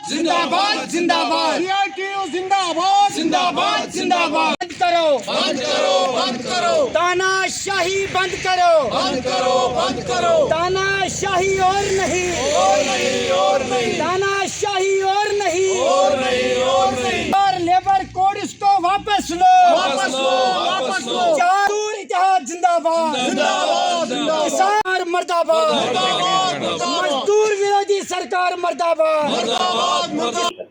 जिंदाबाद जिंदाबाद CITU जिंदाबाद जिंदाबाद जिंदाबाद बंद करो, बंद करो बंद करो तानाशाही बंद करो, बंद करो बंद करो तानाशाही और नहीं, और नहीं तानाशाही और नहीं, और नहीं और लेबर कोड इसको वापस लो, वापस लो वापस लो मजदूर इत्तेहाद जिंदाबाद, जिंदाबाद जिंदाबाद किसान मर्दाबाद, मुर्दाबाद, मुर्दाबाद। मजदूर विरोधी सरकार मर्दाबाद। मुर्दाबाद मुर्दाबाद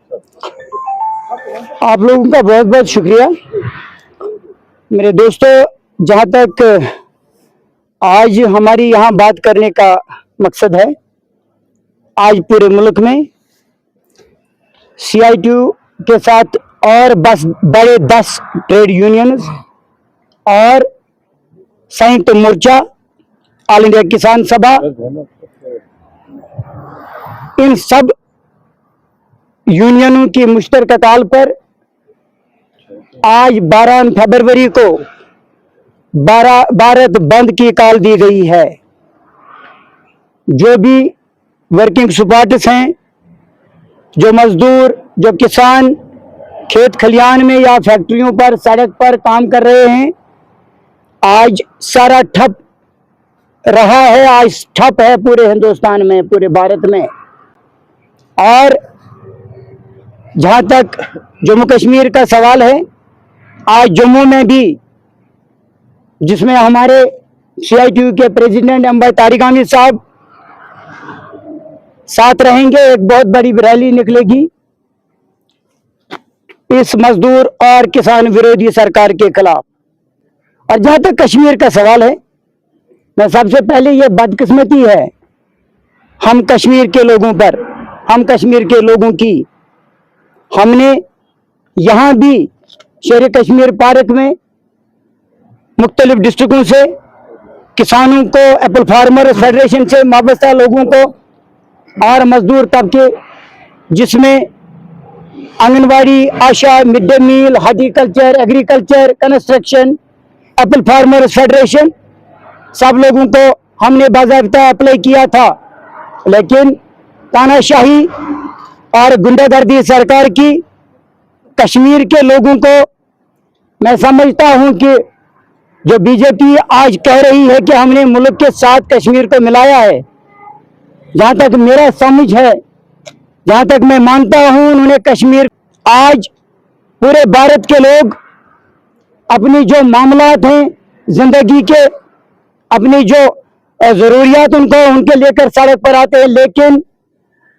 आप लोगों का बहुत बहुत शुक्रिया। मेरे दोस्तों, जहाँ तक आज हमारी यहाँ बात करने का मकसद है, आज पूरे मुल्क में CITU के साथ और बस बड़े 10 ट्रेड यूनियंस और संयुक्त मोर्चा, ऑल इंडिया किसान सभा, इन सब यूनियनों की मुश्तरका ताल पर आज 12 फरवरी को भारत बंद की कॉल दी गई है। जो भी वर्किंग सपोर्टर्स हैं, जो मजदूर, जो किसान खेत खलियान में या फैक्ट्रियों पर, सड़क पर काम कर रहे हैं, आज सारा ठप रहा है, आज ठप है पूरे हिंदुस्तान में, पूरे भारत में। और जहाँ तक जम्मू कश्मीर का सवाल है, आज जम्मू में भी, जिसमें हमारे CITU के प्रेसिडेंट अंबर तारिक आमिर साहब साथ रहेंगे, एक बहुत बड़ी रैली निकलेगी इस मजदूर और किसान विरोधी सरकार के खिलाफ। और जहाँ तक कश्मीर का सवाल है, मैं सबसे पहले ये बदकिस्मती है हम कश्मीर के लोगों पर, हम कश्मीर के लोगों की। हमने यहाँ भी शेर कश्मीर पार्क में मुख्तलिफ डिस्ट्रिक्टों से किसानों को, एप्पल फार्मर फेडरेशन से वाबस्ता लोगों को और मजदूर तबके, जिसमें anganwadi, ASHA, mid day meal, horticulture, agriculture, construction, apple farmer federation, सब लोगों को हमने बाज़ाब्ता अप्लाई किया था। लेकिन तानाशाही और गुंडागर्दी सरकार की कश्मीर के लोगों को, मैं समझता हूं कि जो बीजेपी आज कह रही है कि हमने मुल्क के साथ कश्मीर को मिलाया है, जहां तक मेरा समझ है, जहां तक मैं मानता हूं, उन्होंने कश्मीर, आज पूरे भारत के लोग अपनी जो मामलात हैं जिंदगी के, अपनी जो जरूरियात उनके लेकर सड़क पर आते हैं। लेकिन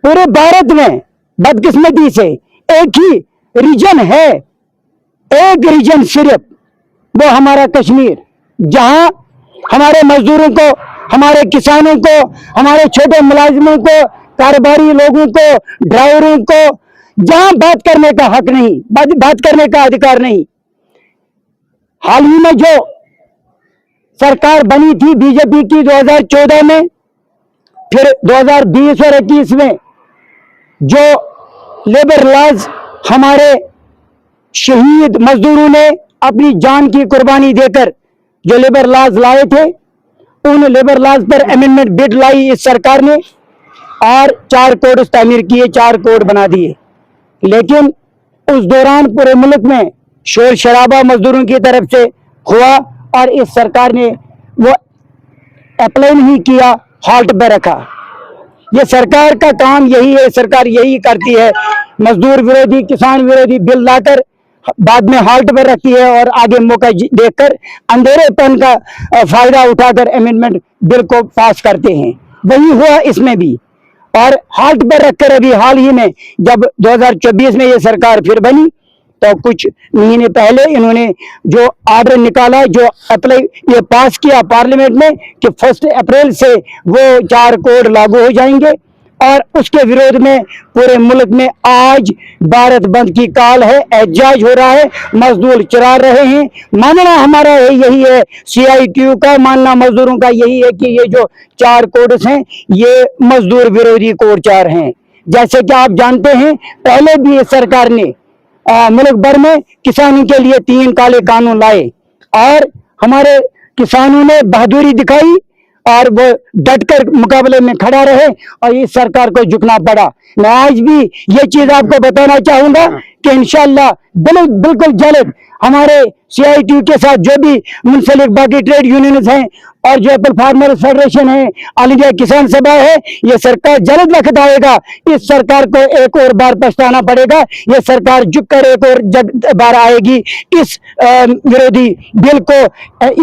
पूरे भारत में बदकिस्मती से एक ही रीजन है, एक रीजन सिर्फ, वो हमारा कश्मीर, जहां हमारे मजदूरों को, हमारे किसानों को, हमारे छोटे मुलाजिमों को, कारोबारी लोगों को, ड्राइवरों को जहां बात करने का हक नहीं, बात करने का अधिकार नहीं। हाल ही में जो सरकार बनी थी बीजेपी की 2014 में, फिर 2020 और 21 में जो लेबर लॉज हमारे शहीद मजदूरों ने अपनी जान की कुर्बानी देकर जो लेबर लॉज लाए थे, उन लेबर लॉज पर अमेंडमेंट बिल लाई इस सरकार ने और 4 कोड तामीर किए, 4 कोड बना दिए। लेकिन उस दौरान पूरे मुल्क में शोर शराबा मजदूरों की तरफ से हुआ और इस सरकार ने वो अप्लाई नहीं किया, हॉल्ट पे रखा। ये सरकार का काम यही है, सरकार यही करती है, मजदूर विरोधी, किसान विरोधी बिल लाकर बाद में हॉल्ट पर रखती है और आगे मौका देखकर अंधेरेपन का फायदा उठाकर अमेंडमेंट बिल को पास करते हैं। वही हुआ इसमें भी, और हॉल्ट पर रखकर अभी हाल ही में जब 2024 में ये सरकार फिर बनी, तो कुछ महीने पहले इन्होंने जो ऑर्डर निकाला, जो अप्लाई ये पास किया पार्लियामेंट में कि 1 अप्रैल से वो 4 कोड लागू हो जाएंगे, और उसके विरोध में पूरे मुल्क में आज भारत बंद की कॉल है, एहतजाज हो रहा है, मजदूर चला रहे हैं। मानना हमारा यही है, CITU का मानना, मजदूरों का यही है कि ये जो 4 कोड्स हैं, ये मजदूर विरोधी कोड 4 हैं। जैसे कि आप जानते हैं, पहले भी इस सरकार ने मुल्क भर में किसानों के लिए 3 काले कानून लाए और हमारे किसानों ने बहादुरी दिखाई और वो डट कर मुकाबले में खड़ा रहे और इस सरकार को झुकना पड़ा। मैं आज भी ये चीज आपको बताना चाहूंगा कि इंशाअल्लाह बिल्कुल जल्द हमारे CITU के साथ जो भी मुंसलिक बाकी ट्रेड यूनियंस हैं और जो एप्पल फार्मर्स फेडरेशन है, ऑल इंडिया किसान सभा है, ये सरकार जल्द वक्त आएगा, इस सरकार को एक और बार पछताना पड़ेगा। ये सरकार झुककर एक और बार आएगी इस विरोधी बिल को,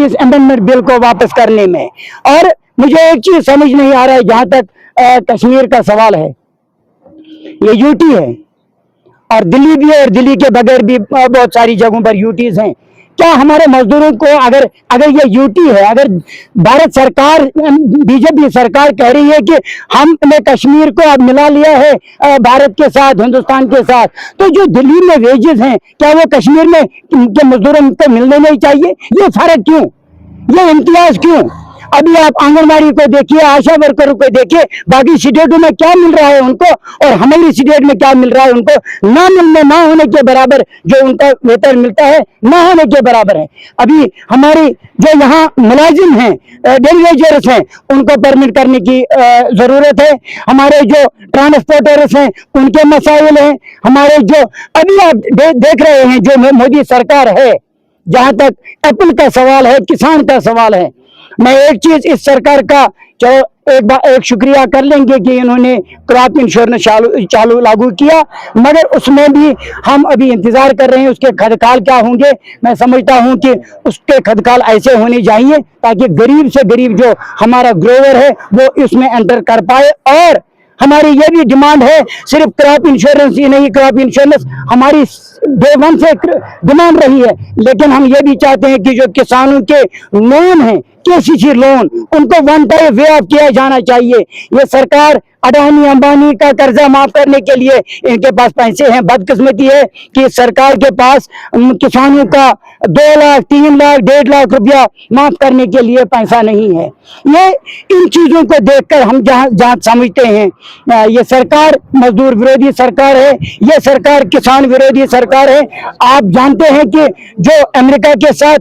इस अमेंडमेंट बिल को वापस करने में। और मुझे एक चीज समझ नहीं आ रहा है, जहां तक कश्मीर का सवाल है, ये यूटी है और दिल्ली भी है, और दिल्ली के बगैर भी बहुत सारी जगहों पर यूटीज हैं। क्या हमारे मजदूरों को अगर ये यूटी है, अगर भारत सरकार, बीजेपी सरकार कह रही है कि हमने कश्मीर को अब मिला लिया है भारत के साथ, हिंदुस्तान के साथ, तो जो दिल्ली में वेजेस हैं क्या वो कश्मीर में के मजदूरों को मिलने नहीं चाहिए? ये फर्क क्यों, ये इम्तियाज क्यों? अभी आप आंगनबाड़ी को देखिए, आशा वर्करों को देखिए, बाकी स्टेटों में क्या मिल रहा है उनको और हमारी स्टेट में क्या मिल रहा है उनको, ना होने के बराबर जो उनका वेतन मिलता है, ना होने के बराबर है। अभी हमारी जो यहाँ मुलाजिम हैं, डेली वेजर्स हैं, उनको परमिट करने की जरूरत है। हमारे जो ट्रांसपोर्टर्स हैं उनके मसाइल हैं। हमारे जो अभी आप देख रहे हैं जो मोदी सरकार है, जहां तक एप्पल का सवाल है, किसान का सवाल है, मैं एक चीज इस सरकार का जो एक शुक्रिया कर लेंगे कि इन्होंने क्रॉप इंश्योरेंस चालू लागू किया, मगर उसमें भी हम अभी इंतजार कर रहे हैं उसके खदकाल क्या होंगे। मैं समझता हूं कि उसके खदकाल ऐसे होने चाहिए ताकि गरीब से गरीब जो हमारा ग्रोवर है वो इसमें एंटर कर पाए। और हमारी ये भी डिमांड है, सिर्फ क्रॉप इंश्योरेंस ही नहीं, क्रॉप इंश्योरेंस हमारी डे वन से डिमांड रही है, लेकिन हम ये भी चाहते हैं कि जो किसानों के लोन हैं, KCC लोन, उनको वन टाइम वे ऑफ किया जाना चाहिए। ये सरकार अडानी अंबानी का कर्जा माफ करने के लिए इनके पास पैसे हैं। बदकिस्मती है कि सरकार के पास किसानों का 2 लाख 3 लाख 1.5 लाख रुपया माफ करने के लिए पैसा नहीं है। ये इन चीजों को देखकर हम जहाँ समझते हैं ये सरकार मजदूर विरोधी सरकार है, ये सरकार किसान विरोधी सरकार है। आप जानते हैं कि जो अमेरिका के साथ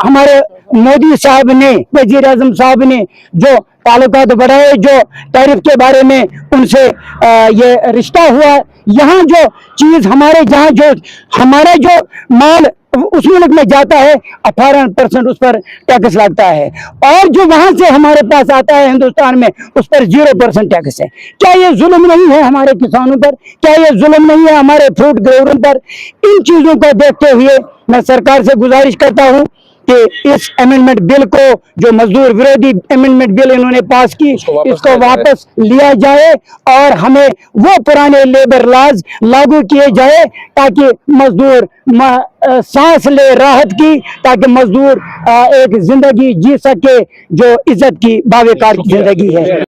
हमारे मोदी साहब ने, वजीर आजम साहब ने जो ताल्लुकात बढ़ाए, जो टैरिफ के बारे में उनसे ये रिश्ता हुआ, यहाँ जो चीज हमारा जो माल उस मुल्क में जाता है 18% उस पर टैक्स लगता है, और जो वहां से हमारे पास आता है हिंदुस्तान में उस पर 0% टैक्स है। क्या ये जुल्म नहीं है हमारे किसानों पर? क्या ये जुल्म नहीं है हमारे फ्रूट ग्रोवरों पर? इन चीजों को देखते हुए मैं सरकार से गुजारिश करता हूँ कि इस अमेंडमेंट बिल को, जो मजदूर विरोधी अमेंडमेंट बिल इन्होंने पास की, इसको वापस लिया जाए और हमें वो पुराने लेबर लॉज लागू किए जाए ताकि मजदूर सांस ले राहत की, ताकि मजदूर एक जिंदगी जी सके जो इज्जत की बावेकार जिंदगी है।